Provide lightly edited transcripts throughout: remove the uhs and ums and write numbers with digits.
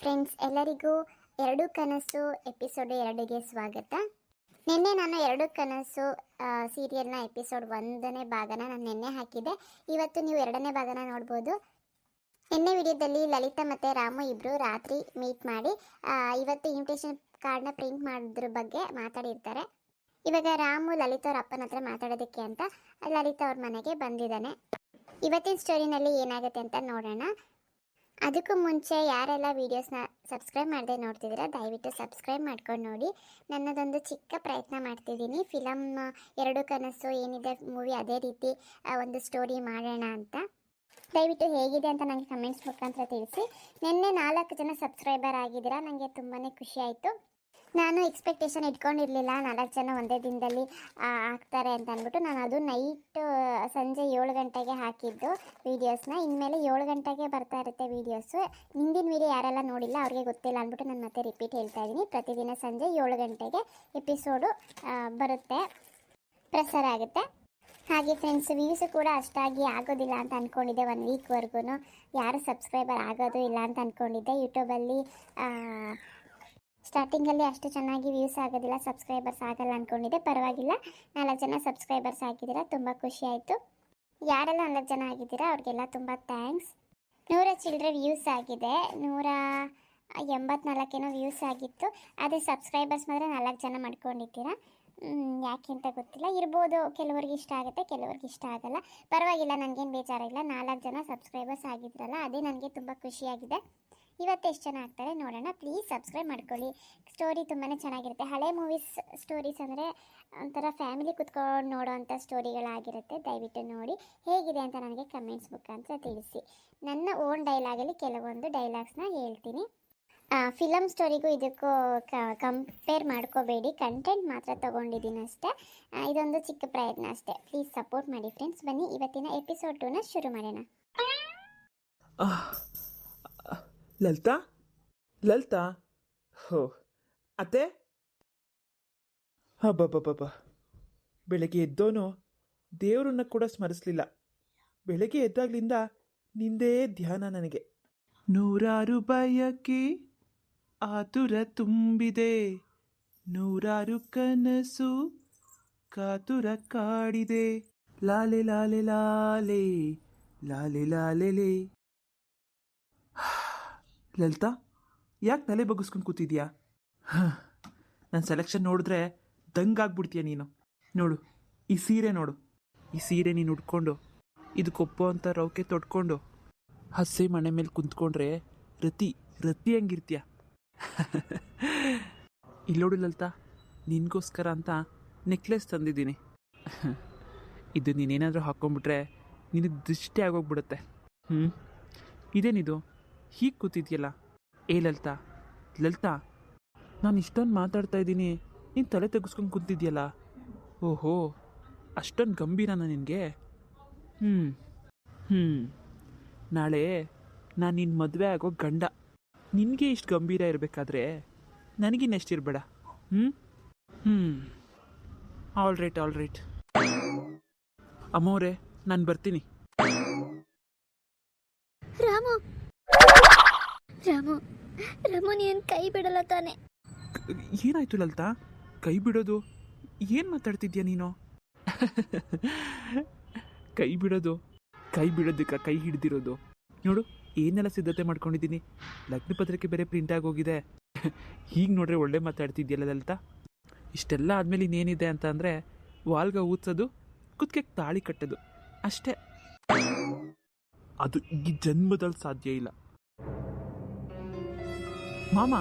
Friends, ಎಲ್ಲರಿಗೂ ಎರಡು ಕನಸು ಎಪಿಸೋಡ್ 2ಗೆ ಸ್ವಾಗತ. ನಿನ್ನೆ ನಾನು ಎರಡು ಕನಸು ಸೀರಿಯಲ್ನ ಎಪಿಸೋಡ್ 1ನೇ ಭಾಗನ ನಾನು ನಿನ್ನೆ ಹಾಕಿದ್ದೆ. ಇವತ್ತು ನೀವು 2ನೇ ಭಾಗನ ನೋಡ್ಬೋದು. ನಿನ್ನೆ ವಿಡಿಯೋದಲ್ಲಿ ಲಲಿತಾ ಮತ್ತು ರಾಮು ಇಬ್ಬರು ರಾತ್ರಿ ಮೀಟ್ ಮಾಡಿ ಇವತ್ತು ಇನ್ವಿಟೇಷನ್ ಕಾರ್ಡ್ನ ಪ್ರಿಂಟ್ ಮಾಡೋದ್ರ ಬಗ್ಗೆ ಮಾತಾಡಿರ್ತಾರೆ. ಇವಾಗ ರಾಮು ಲಲಿತಾ ಅವ್ರ ಅಪ್ಪನ ಹತ್ರ ಮಾತಾಡೋದಕ್ಕೆ ಅಂತ ಲಲಿತಾ ಅವ್ರ ಮನೆಗೆ ಬಂದಿದ್ದಾನೆ. ಇವತ್ತಿನ ಸ್ಟೋರಿನಲ್ಲಿ ಏನಾಗುತ್ತೆ ಅಂತ ನೋಡೋಣ. ಅದಕ್ಕೂ ಮುಂಚೆ ಯಾರೆಲ್ಲ ವೀಡಿಯೋಸ್ನ ಸಬ್ಸ್ಕ್ರೈಬ್ ಮಾಡದೆ ನೋಡ್ತಿದ್ದೀರಾ ದಯವಿಟ್ಟು ಸಬ್ಸ್ಕ್ರೈಬ್ ಮಾಡ್ಕೊಂಡು ನೋಡಿ. ನನ್ನದೊಂದು ಚಿಕ್ಕ ಪ್ರಯತ್ನ ಮಾಡ್ತಿದ್ದೀನಿ. ಫಿಲಮ್ ಎರಡು ಕನಸು ಏನಿದೆ ಮೂವಿ ಅದೇ ರೀತಿ ಒಂದು ಸ್ಟೋರಿ ಮಾಡೋಣ ಅಂತ. ದಯವಿಟ್ಟು ಹೇಗಿದೆ ಅಂತ ನನಗೆ ಕಮೆಂಟ್ಸ್ ಮುಖಾಂತರ ತಿಳಿಸಿ. ನಿನ್ನೆ 4 ಜನ ಸಬ್ಸ್ಕ್ರೈಬರ್ ಆಗಿದ್ದೀರಾ, ನನಗೆ ತುಂಬಾ ಖುಷಿ ಆಯಿತು. ನಾನು ಎಕ್ಸ್ಪೆಕ್ಟೇಷನ್ ಇಟ್ಕೊಂಡಿರಲಿಲ್ಲ 4 ಜನ ಒಂದೇ ದಿನದಲ್ಲಿ ಆಗ್ತಾರೆ ಅಂತ ಅಂದ್ಬಿಟ್ಟು. ನಾನು ಅದು ನೈಟ್ ಸಂಜೆ 7 ಗಂಟೆಗೆ ಹಾಕಿದ್ದು ವೀಡಿಯೋಸ್ನ. ಇನ್ಮೇಲೆ 7 ಗಂಟೆಗೆ ಬರ್ತಾ ಇರುತ್ತೆ ವೀಡಿಯೋಸು. ಹಿಂದಿನ ವೀಡಿಯೋ ಯಾರೆಲ್ಲ ನೋಡಿಲ್ಲ ಅವ್ರಿಗೆ ಗೊತ್ತಿಲ್ಲ ಅಂದ್ಬಿಟ್ಟು ನಾನು ಮತ್ತೆ ರಿಪೀಟ್ ಹೇಳ್ತಾ ಇದ್ದೀನಿ. ಪ್ರತಿದಿನ ಸಂಜೆ 7 ಗಂಟೆಗೆ ಎಪಿಸೋಡು ಬರುತ್ತೆ, ಪ್ರಸಾರ ಆಗುತ್ತೆ. ಹಾಗೆ ಫ್ರೆಂಡ್ಸ್, ವ್ಯೂಸು ಕೂಡ ಅಷ್ಟಾಗಿ ಆಗೋದಿಲ್ಲ ಅಂತ ಅಂದ್ಕೊಂಡಿದ್ದೆ. 1 ವೀಕ್ವರೆಗೂ ಯಾರು ಸಬ್ಸ್ಕ್ರೈಬರ್ ಆಗೋದು ಇಲ್ಲ ಅಂತ ಅಂದ್ಕೊಂಡಿದ್ದೆ. ಯೂಟ್ಯೂಬಲ್ಲಿ ಸ್ಟಾರ್ಟಿಂಗಲ್ಲಿ ಅಷ್ಟು ಚೆನ್ನಾಗಿ ವ್ಯೂಸ್ ಆಗೋದಿಲ್ಲ, ಸಬ್ಸ್ಕ್ರೈಬರ್ಸ್ ಆಗಲ್ಲ ಅಂದ್ಕೊಂಡಿದ್ದೆ. ಪರವಾಗಿಲ್ಲ, 4 ಜನ ಸಬ್ಸ್ಕ್ರೈಬರ್ಸ್ ಆಗಿದ್ದೀರಾ, ತುಂಬ ಖುಷಿ ಆಯಿತು. ಯಾರೆಲ್ಲ 4 ಜನ ಆಗಿದ್ದೀರಾ ಅವ್ರಿಗೆಲ್ಲ ತುಂಬ ಥ್ಯಾಂಕ್ಸ್. 100 ಚಿಲ್ಲರೆ ವ್ಯೂಸ್ ಆಗಿದೆ, 184 ವ್ಯೂಸ್ ಆಗಿತ್ತು. ಅದೇ ಸಬ್ಸ್ಕ್ರೈಬರ್ಸ್ ಮಾತ್ರ 4 ಜನ ಮಾಡ್ಕೊಂಡಿದ್ದೀರಾ. ಯಾಕೆ ಅಂತ ಗೊತ್ತಿಲ್ಲ, ಇರ್ಬೋದು. ಕೆಲವ್ರಿಗೆ ಇಷ್ಟ ಆಗುತ್ತೆ, ಕೆಲವ್ರಿಗೆ ಇಷ್ಟ ಆಗಲ್ಲ. ಪರವಾಗಿಲ್ಲ, ನನಗೇನು ಬೇಜಾರಿಲ್ಲ. 4 ಜನ ಸಬ್ಸ್ಕ್ರೈಬರ್ಸ್ ಆಗಿದ್ರಲ್ಲ, ಅದೇ ನನಗೆ ತುಂಬ ಖುಷಿಯಾಗಿದೆ. ಇವತ್ತು ಎಷ್ಟು ಜನ ಆಗ್ತಾರೆ ನೋಡೋಣ. ಪ್ಲೀಸ್ ಸಬ್ಸ್ಕ್ರೈಬ್ ಮಾಡ್ಕೊಳ್ಳಿ. ಸ್ಟೋರಿ ತುಂಬಾ ಚೆನ್ನಾಗಿರುತ್ತೆ. ಹಳೆ ಮೂವೀಸ್ ಸ್ಟೋರೀಸ್ ಅಂದರೆ ಒಂಥರ ಫ್ಯಾಮಿಲಿ ಕುತ್ಕೊಂಡು ನೋಡೋ ಅಂಥ ಸ್ಟೋರಿಗಳಾಗಿರುತ್ತೆ. ದಯವಿಟ್ಟು ನೋಡಿ, ಹೇಗಿದೆ ಅಂತ ನನಗೆ ಕಮೆಂಟ್ಸ್ ಮುಖಾಂತರ ತಿಳಿಸಿ. ನನ್ನ ಓನ್ ಡೈಲಾಗಲ್ಲಿ ಕೆಲವೊಂದು ಡೈಲಾಗ್ಸ್ನ ಹೇಳ್ತೀನಿ. ಫಿಲಮ್ ಸ್ಟೋರಿಗೂ ಇದಕ್ಕೂ ಕಂಪೇರ್ ಮಾಡ್ಕೋಬೇಡಿ, ಕಂಟೆಂಟ್ ಮಾತ್ರ ತೊಗೊಂಡಿದ್ದೀನಿ ಅಷ್ಟೇ. ಇದೊಂದು ಚಿಕ್ಕ ಪ್ರಯತ್ನ ಅಷ್ಟೇ. ಪ್ಲೀಸ್ ಸಪೋರ್ಟ್ ಮಾಡಿ ಫ್ರೆಂಡ್ಸ್. ಬನ್ನಿ ಇವತ್ತಿನ ಎಪಿಸೋಡ್ 2ನ ಶುರು ಮಾಡೋಣ. ಲಲಿತಾ ಹೋ ಅತ್ತೆ, ಹಬ್ಬಬ್ಬಬ್ಬ, ಬೆಳಗ್ಗೆ ಎದ್ದೋನು ದೇವರನ್ನ ಕೂಡ ಸ್ಮರಿಸಲಿಲ್ಲ. ಬೆಳಗ್ಗೆ ಎದ್ದಾಗ್ಲಿಂದ ನಿಂದೇ ಧ್ಯಾನ ನನಗೆ. 100 ಬಯಕೆ ಆತುರ ತುಂಬಿದೆ, 100 ಕನಸು ಕಾತುರ ಕಾಡಿದೆ, ಲಾಲೆ ಲಾಲೆ ಲಾಲೆ ಲಾಲೆ ಲಾಲೆ ಲೇ. ಲಲಿತಾ, ಯಾಕೆ ತಲೆ ಬಗ್ಗಿಸ್ಕೊಂಡು ಕೂತಿದ್ಯಾ? ನನ್ನ ಸೆಲೆಕ್ಷನ್ ನೋಡಿದ್ರೆ ದಂಗಾಗ್ಬಿಡ್ತೀಯ ನೀನು. ನೋಡು ಈ ಸೀರೆ, ನೋಡು ಈ ಸೀರೆ ನೀನು ಉಟ್ಕೊಂಡು ಇದಕ್ಕೊಪ್ಪೋ ಅಂತ ರೌಕೆ ತೊಟ್ಕೊಂಡು ಹಸೆ ಮನೆ ಮೇಲೆ ಕುಂತ್ಕೊಂಡ್ರೆ ರತಿ ಹಂಗಿರ್ತೀಯ. ಇಲ್ಲೋಡು ಲಲಿತಾ, ನಿನಗೋಸ್ಕರ ಅಂತ ನೆಕ್ಲೆಸ್ ತಂದಿದ್ದೀನಿ. ಇದು ನೀನೇನಾದರೂ ಹಾಕ್ಕೊಂಡ್ಬಿಟ್ರೆ ನಿನಗೆ ದೃಷ್ಟಿ ಆಗೋಗ್ಬಿಡುತ್ತೆ. ಇದೇನಿದು ಹೀಗೆ ಕೂತಿದ್ಯಲ್ಲ? ಲಲಿತಾ, ನಾನು ಇಷ್ಟೊಂದು ಮಾತಾಡ್ತಾ ಇದ್ದೀನಿ, ನೀನು ತಲೆ ತೆಗೆಸ್ಕೊಂಡು ಕೂತಿದ್ಯಲ್ಲ. ಓಹೋ, ಅಷ್ಟೊಂದು ಗಂಭೀರನ ನಿನಗೆ? ನಾಳೆ ನಾನು ನಿನ್ನ ಮದುವೆ ಆಗೋ ಗಂಡ. ನಿನಗೆ ಇಷ್ಟು ಗಂಭೀರ ಇರಬೇಕಾದ್ರೆ ನನಗಿನ್ನೆಷ್ಟಿರಬೇಡ. All right. ಅಮ್ಮೋರೆ, ನಾನು ಬರ್ತೀನಿ. ರಾಮು ನೀನು ಕೈ ಬಿಡಲ್ಲ ತಾನೆ? ಏನಾಯ್ತು ಲಲಿತಾ, ಕೈ ಬಿಡೋದು? ಏನು ಮಾತಾಡ್ತಿದ್ಯಾ ನೀನು? ಕೈ ಬಿಡೋದಕ್ಕೆ ಕೈ ಹಿಡ್ದಿರೋದು ನೋಡು. ಏನೆಲ್ಲ ಸಿದ್ಧತೆ ಮಾಡ್ಕೊಂಡಿದ್ದೀನಿ. ಲಗ್ನ ಪತ್ರಿಕೆ ಬೇರೆ ಪ್ರಿಂಟ್ ಆಗೋಗಿದೆ. ಹೀಗೆ ನೋಡ್ರೆ ಒಳ್ಳೆ ಮಾತಾಡ್ತಿದ್ಯಲ್ಲ ಲಲಿತಾ. ಇಷ್ಟೆಲ್ಲ ಆದಮೇಲೆ ಇನ್ನೇನಿದೆ ಅಂತ ಅಂದರೆ ವಾಲ್ಗ ಊದ್ಸೋದು, ಕುತ್ತಿಗೆ ತಾಳಿ ಕಟ್ಟೋದು ಅಷ್ಟೇ. ಅದು ಈ ಜನ್ಮದಲ್ಲಿ ಸಾಧ್ಯ ಇಲ್ಲ. ಮಾಮ,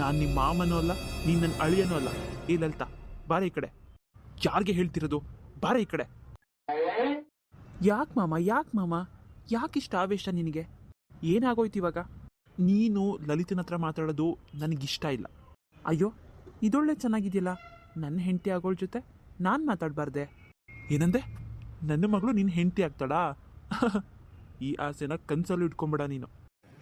ನಾನು ನಿಮ್ಮ ಮಾಮನೂ ಅಲ್ಲ, ನೀನು ನನ್ನ ಅಳಿಯನೂ ಅಲ್ಲ. ಏ ಲಲಿತಾ, ಬಾರ ಈ ಕಡೆ. ಯಾರಿಗೆ ಹೇಳ್ತಿರೋದು? ಬಾರ ಈ ಕಡೆ. ಯಾಕೆ ಮಾಮ, ಯಾಕಿಷ್ಟ ಆವೇಶ ನಿನಗೆ? ಏನಾಗೋಯ್ತು ಇವಾಗ? ನೀನು ಲಲಿತನ ಹತ್ರ ಮಾತಾಡೋದು ನನಗಿಷ್ಟ ಇಲ್ಲ. ಅಯ್ಯೋ, ಇದೊಳ್ಳೆ ಚೆನ್ನಾಗಿದೆಯಲ್ಲ, ನನ್ನ ಹೆಂಡತಿ ಆಗೋಳ ಜೊತೆ ನಾನು ಮಾತಾಡಬಾರ್ದೆ? ಏನಂದೆ? ನನ್ನ ಮಗಳು ನಿನ್ನ ಹೆಂಡತಿ ಆಗ್ತಾಳಾ? ಈ ಆಸೆನ ಕನ್ಸಲ್ಲೂ ಇಟ್ಕೊಂಬೇಡ ನೀನು.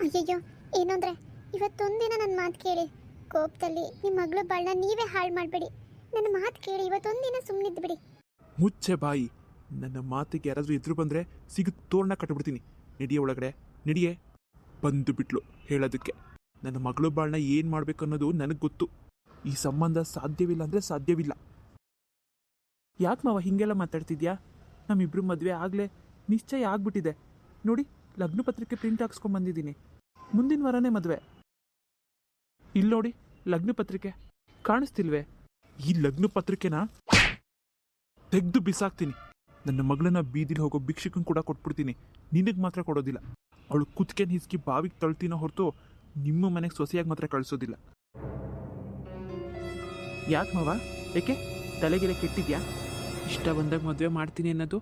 ಅಯ್ಯಯ್ಯೋ, ಏನಂದ್ರೆ ಇವತ್ತೊಂದಿನ ನನ್ನ ಮಾತು ಕೇಳಿ. ಕೋಪದಲ್ಲಿ ನಿಮ್ಮ ಮಗಳು ಬಾಳನ್ನ ನೀವೇ ಹಾಳು ಮಾಡಬೇಡಿ. ನನ್ನ ಮಾತು ಕೇಳಿ ಇವತ್ತೊಂದಿನ ಸುಮ್ಮನಿದ್ದು ಬಿಡಿ. ಮುಚ್ಚೆ ಬಾಯಿ. ನನ್ನ ಮಾತಿಗೆ ಯಾರಾದರೂ ಎದುರು ಬಂದರೆ ಸಿಗು ತೋರಣ ಕಟ್ಟಿಬಿಡ್ತೀನಿ. ನಡಿಯೇ ಒಳಗಡೆ, ನಡಿಯೇ. ಬಂದು ಬಿಟ್ಲು ಹೇಳೋದಕ್ಕೆ. ನನ್ನ ಮಗಳು ಬಾಳನ್ನ ಏನು ಮಾಡ್ಬೇಕು ಅನ್ನೋದು ನನಗೆ ಗೊತ್ತು. ಈ ಸಂಬಂಧ ಸಾಧ್ಯವಿಲ್ಲ ಅಂದರೆ ಸಾಧ್ಯವಿಲ್ಲ. ಯಾಕೆ ಮಾವ ಹಿಂಗೆಲ್ಲ ಮಾತಾಡ್ತಿದ್ಯಾ? ನಮ್ಮಿಬ್ರು ಮದುವೆ ಆಗಲೇ ನಿಶ್ಚಯ ಆಗ್ಬಿಟ್ಟಿದೆ ನೋಡಿ. ಲಗ್ನ ಪತ್ರಿಕೆ ಪ್ರಿಂಟ್ ಹಾಕ್ಸ್ಕೊಂಡ್ ಬಂದಿದ್ದೀನಿ. ಮುಂದಿನ ವಾರನೇ ಮದುವೆ. ಇಲ್ಲಿ ನೋಡಿ ಲಗ್ನ ಪತ್ರಿಕೆ ಕಾಣಿಸ್ತಿಲ್ವೇ? ಈ ಲಗ್ನ ಪತ್ರಿಕೆನ ತೆಗೆದು ಬಿಸಾಕ್ತೀನಿ. ನನ್ನ ಮಗಳನ್ನ ಬೀದಿಲಿ ಹೋಗೋ ಭಿಕ್ಷಕನ್ ಕೂಡ ಕೊಟ್ಬಿಡ್ತೀನಿ. ನಿನಗೆ ಮಾತ್ರ ಕೊಡೋದಿಲ್ಲ. ಅವಳು ಕುತ್ಕೆನ ಹಿಸ್ಕಿ ಬಾವಿಗೆ ತಳ್ತೀನೋ ಹೊರತು ನಿಮ್ಮ ಮನೆಗೆ ಸೊಸೆಯಾಗಿ ಮಾತ್ರ ಕಳಿಸೋದಿಲ್ಲ. ಯಾಕೆ ಮಾವ? ಏಕೆ ತಲೆಗೆಲೆ ಕೆಟ್ಟಿದ್ಯಾ? ಇಷ್ಟ ಬಂದಾಗ ಮದುವೆ ಮಾಡ್ತೀನಿ ಅನ್ನೋದು,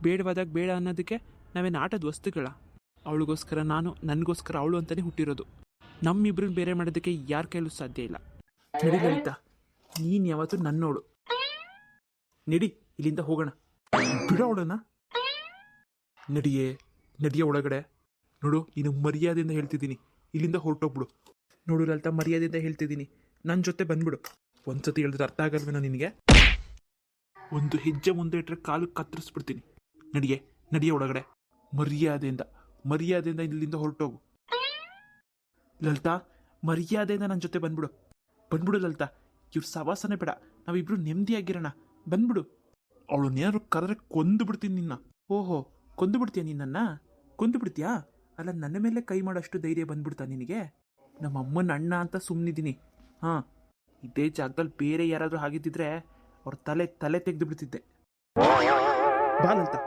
ಬೇಡವಾದಾಗ ಬೇಡ ಅನ್ನೋದಕ್ಕೆ ನಾವೇನು ಆಟದ ವಸ್ತುಗಳ? ಅವಳಿಗೋಸ್ಕರ ನಾನು, ನನಗೋಸ್ಕರ ಅವಳು ಅಂತಲೇ ಹುಟ್ಟಿರೋದು. ನಮ್ಮಿಬ್ರನ್ನ ಬೇರೆ ಮಾಡೋದಕ್ಕೆ ಯಾರ ಕೈಲೂ ಸಾಧ್ಯ ಇಲ್ಲ. ನಡಿ ಲಲಿತಾ, ನೀನು ಯಾವತ್ತೂ ನನ್ನೋಳು. ನಡಿ ಇಲ್ಲಿಂದ ಹೋಗೋಣ. ಬಿಡ ಅವಳನ್ನ. ನಡಿಯೇ ಒಳಗಡೆ. ನೋಡು, ನೀನು ಮರ್ಯಾದೆಯಿಂದ ಹೇಳ್ತಿದ್ದೀನಿ, ಇಲ್ಲಿಂದ ಹೊರಟೋಗ್ಬಿಡು. ನೋಡು ಲಲಿತಾ, ಮರ್ಯಾದೆಯಿಂದ ಹೇಳ್ತಿದ್ದೀನಿ, ನನ್ನ ಜೊತೆ ಬಂದ್ಬಿಡು. ಒಂದ್ಸತಿ ಹೇಳಿದ್ರೆ ಅರ್ಥ ಆಗಲ್ವೇನೋ ನಿನಗೆ? ಒಂದು ಹೆಜ್ಜೆ ಮುಂದೆ ಇಟ್ಟರೆ ಕಾಲು ಕತ್ತರಿಸ್ಬಿಡ್ತೀನಿ. ನಡಿಯೇ ಒಳಗಡೆ. ಮರ್ಯಾದೆಯಿಂದ ಇಲ್ಲಿಂದ ಹೊರಟೋಗು. ಲಲಿತಾ, ಮರ್ಯಾದೆಯಿಂದ ನನ್ನ ಜೊತೆ ಬಂದ್ಬಿಡು ಲಲಿತಾ. ಇವ್ರ ಸವಾಸನೆ ಬೇಡ, ನಾವಿಬ್ರು ನೆಮ್ಮದಿಯಾಗಿರೋಣ. ಬಂದ್ಬಿಡು. ಅವಳನ್ನೇನಾದ್ರು ಕರೆದ್ರೆ ಕೊಂದು ಬಿಡ್ತೀನಿ ನಿನ್ನ. ಓಹೋ, ಕೊಂದು ಬಿಡ್ತೀಯ ನಿನ್ನನ್ನು? ಕೊಂದು ಬಿಡ್ತೀಯಾ? ಅಲ್ಲ, ನನ್ನ ಮೇಲೆ ಕೈ ಮಾಡೋಷ್ಟು ಧೈರ್ಯ ಬಂದ್ಬಿಡ್ತಾ ನಿನಗೆ? ನಮ್ಮ ಅಮ್ಮನ ಅಣ್ಣ ಅಂತ ಸುಮ್ಮನಿದ್ದೀನಿ. ಹಾಂ, ಇದೇ ಜಾಗದಲ್ಲಿ ಬೇರೆ ಯಾರಾದರೂ ಆಗಿದ್ದಿದ್ರೆ ಅವ್ರ ತಲೆ ತೆಗೆದು ಬಿಡ್ತಿದ್ದೆ. ಬಾ ಲಲಿತಾ.